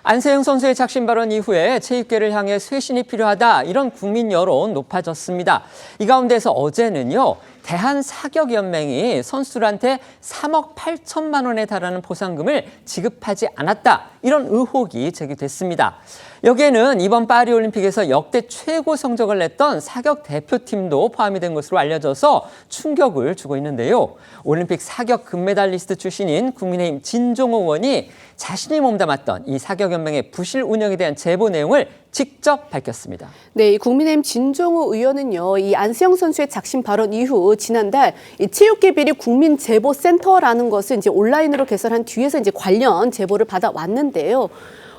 안세영 선수의 작심 발언 이후에 체육계를 향해 쇄신이 필요하다, 이런 국민 여론 높아졌습니다. 이 가운데서 어제는요, 대한사격연맹이 선수들한테 3억 8천만 원에 달하는 보상금을 지급하지 않았다, 이런 의혹이 제기됐습니다. 여기에는 이번 파리올림픽에서 역대 최고 성적을 냈던 사격 대표팀도 포함이 된 것으로 알려져서 충격을 주고 있는데요. 올림픽 사격 금메달리스트 출신인 국민의힘 진종호 의원이 자신이 몸담았던 이 사격연맹의 부실 운영에 대한 제보 내용을 직접 밝혔습니다. 네, 이 국민의힘 진종호 의원은요, 이 안세영 선수의 작심 발언 이후 지난달 이 체육계 비리 국민제보센터라는 것을 이제 온라인으로 개설한 뒤에서 이제 관련 제보를 받아왔는데요.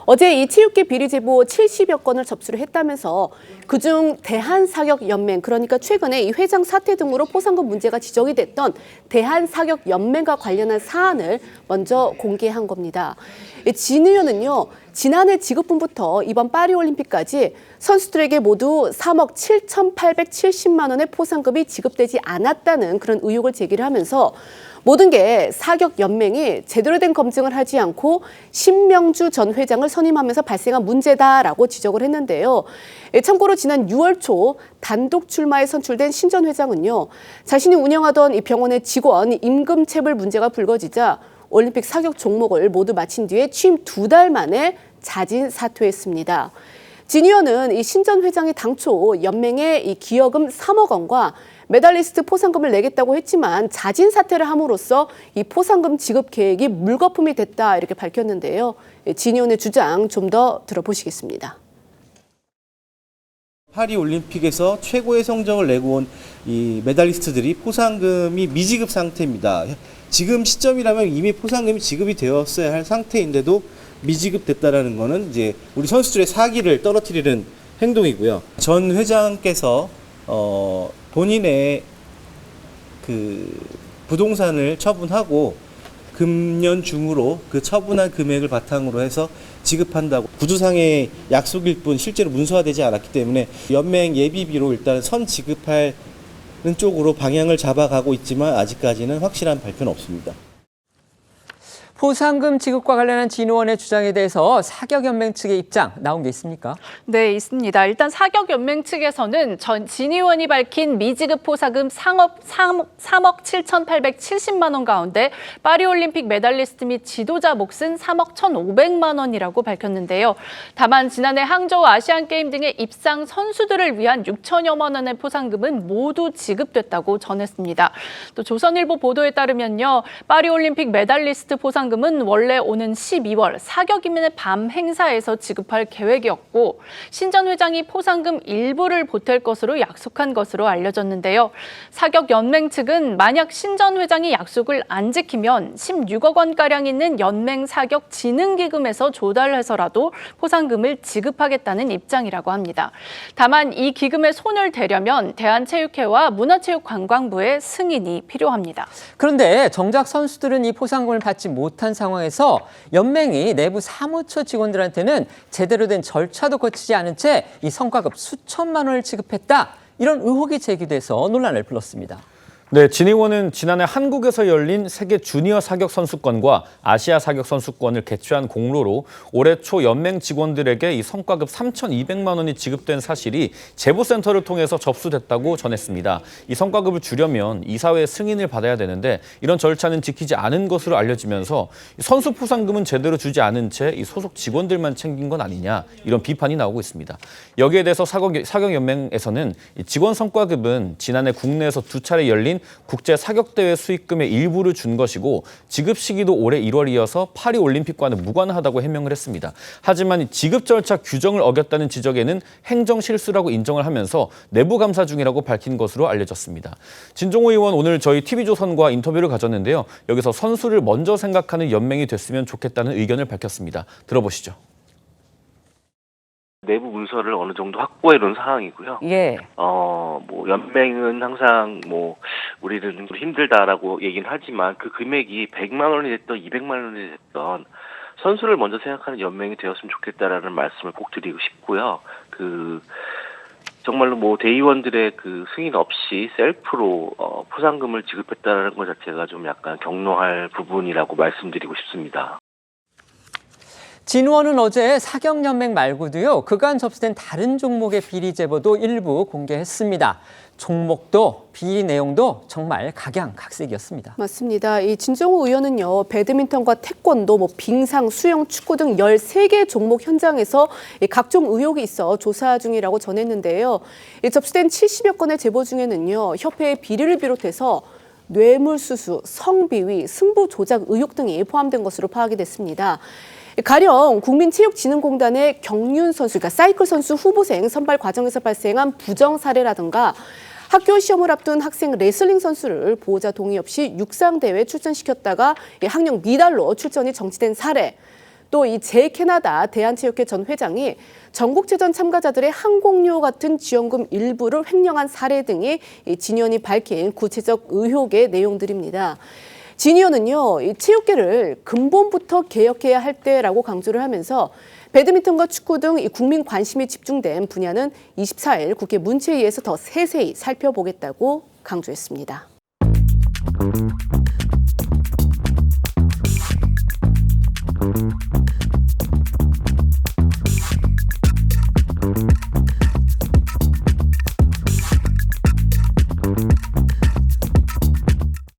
어제 이 체육계 비리 제보 70여 건을 접수를 했다면서 그중 대한사격연맹, 그러니까 최근에 이 회장 사퇴 등으로 포상금 문제가 지적이 됐던 대한사격연맹과 관련한 사안을 먼저 공개한 겁니다. 진 의원은요, 지난해 지급분부터 이번 파리올림픽까지 선수들에게 모두 3억 7,870만 원의 포상금이 지급되지 않았다는 그런 의혹을 제기를 하면서 모든 게 사격연맹이 제대로 된 검증을 하지 않고 신명주 전 회장을 선임하면서 발생한 문제다라고 지적을 했는데요. 참고로 지난 6월 초 단독 출마에 선출된 신 전 회장은요, 자신이 운영하던 이 병원의 직원 임금체불 문제가 불거지자 올림픽 사격 종목을 모두 마친 뒤에 취임 2달 만에 자진 사퇴했습니다. 진 의원은 이 신 전 회장이 당초 연맹에 이 기여금 3억 원과 메달리스트 포상금을 내겠다고 했지만 자진 사퇴를 함으로써 이 포상금 지급 계획이 물거품이 됐다, 이렇게 밝혔는데요. 진 의원의 주장 좀 더 들어보시겠습니다. 파리올림픽에서 최고의 성적을 내고 온 이 메달리스트들이 포상금이 미지급 상태입니다. 지금 시점이라면 이미 포상금이 지급이 되었어야 할 상태인데도 미지급됐다라는 거는 이제 우리 선수들의 사기를 떨어뜨리는 행동이고요. 전 회장께서 본인의 그 부동산을 처분하고 금년 중으로 그 처분한 금액을 바탕으로 해서 지급한다고 구두상의 약속일 뿐 실제로 문서화되지 않았기 때문에 연맹 예비비로 일단 선 지급하는 쪽으로 방향을 잡아가고 있지만 아직까지는 확실한 발표는 없습니다. 포상금 지급과 관련한 진 의원의 주장에 대해서 사격연맹 측의 입장 나온 게 있습니까? 네, 있습니다. 일단 사격연맹 측에서는 진 의원이 밝힌 미지급 포상금 3억 7,870만 원 가운데 파리올림픽 메달리스트 및 지도자 몫은 3억 1,500만 원이라고 밝혔는데요. 다만 지난해 항저우 아시안게임 등의 입상 선수들을 위한 6천여만 원의 포상금은 모두 지급됐다고 전했습니다. 또 조선일보 보도에 따르면요, 파리올림픽 메달리스트 포상금은 원래 오는 12월 사격인의 밤 행사에서 지급할 계획이었고 신 전 회장이 포상금 일부를 보탤 것으로 약속한 것으로 알려졌는데요. 사격연맹 측은 만약 신 전 회장이 약속을 안 지키면 16억 원가량 있는 연맹 사격 진흥기금에서 조달해서라도 포상금을 지급하겠다는 입장이라고 합니다. 다만 이 기금에 손을 대려면 대한체육회와 문화체육관광부의 승인이 필요합니다. 그런데 정작 선수들은 이 포상금을 받지 못한 상황에서 연맹이 내부 사무처 직원들한테는 제대로 된 절차도 거치지 않은 채 이 성과급 수천만 원을 지급했다, 이런 의혹이 제기돼서 논란을 불렀습니다. 네, 진 의원은 지난해 한국에서 열린 세계 주니어 사격 선수권과 아시아 사격 선수권을 개최한 공로로 올해 초 연맹 직원들에게 이 성과급 3,200만 원이 지급된 사실이 제보센터를 통해서 접수됐다고 전했습니다. 이 성과급을 주려면 이사회의 승인을 받아야 되는데 이런 절차는 지키지 않은 것으로 알려지면서 선수 포상금은 제대로 주지 않은 채 이 소속 직원들만 챙긴 건 아니냐, 이런 비판이 나오고 있습니다. 여기에 대해서 사격연맹에서는 직원 성과급은 지난해 국내에서 2차례 열린 국제 사격대회 수익금의 일부를 준 것이고 지급 시기도 올해 1월이어서 파리올림픽과는 무관하다고 해명을 했습니다. 하지만 지급 절차 규정을 어겼다는 지적에는 행정 실수라고 인정을 하면서 내부 감사 중이라고 밝힌 것으로 알려졌습니다. 진종호 의원 오늘 저희 TV조선과 인터뷰를 가졌는데요. 여기서 선수를 먼저 생각하는 연맹이 됐으면 좋겠다는 의견을 밝혔습니다. 들어보시죠. 내부 문서를 어느 정도 확보해 놓은 상황이고요. 예. 연맹은 항상 우리는 힘들다라고 얘기는 하지만 그 금액이 100만 원이 됐던 200만 원이 됐던 선수를 먼저 생각하는 연맹이 되었으면 좋겠다라는 말씀을 꼭 드리고 싶고요. 정말로 대의원들의 승인 없이 셀프로 포상금을 지급했다는 것 자체가 좀 약간 경로할 부분이라고 말씀드리고 싶습니다. 진의원은 어제 사격연맹 말고도요, 그간 접수된 다른 종목의 비리 제보도 일부 공개했습니다. 종목도 비리 내용도 정말 각양각색이었습니다. 맞습니다. 이 진정호 의원은요, 배드민턴과 태권도, 빙상, 수영, 축구 등 13개 종목 현장에서 각종 의혹이 있어 조사 중이라고 전했는데요. 접수된 70여 건의 제보 중에는요, 협회의 비리를 비롯해서 뇌물수수, 성비위, 승부 조작 의혹 등이 포함된 것으로 파악이 됐습니다. 가령 국민체육진흥공단의 경륜 선수, 그러니까 사이클 선수 후보생 선발 과정에서 발생한 부정 사례라든가 학교 시험을 앞둔 학생 레슬링 선수를 보호자 동의 없이 육상대회에 출전시켰다가 학력 미달로 출전이 정지된 사례, 또 이 제캐나다 대한체육회 전 회장이 전국체전 참가자들의 항공료 같은 지원금 일부를 횡령한 사례 등이 진 의원이 밝힌 구체적 의혹의 내용들입니다. 진 의원은요, 이 체육계를 근본부터 개혁해야 할 때라고 강조를 하면서 배드민턴과 축구 등 이 국민 관심이 집중된 분야는 24일 국회 문체위에서 더 세세히 살펴보겠다고 강조했습니다.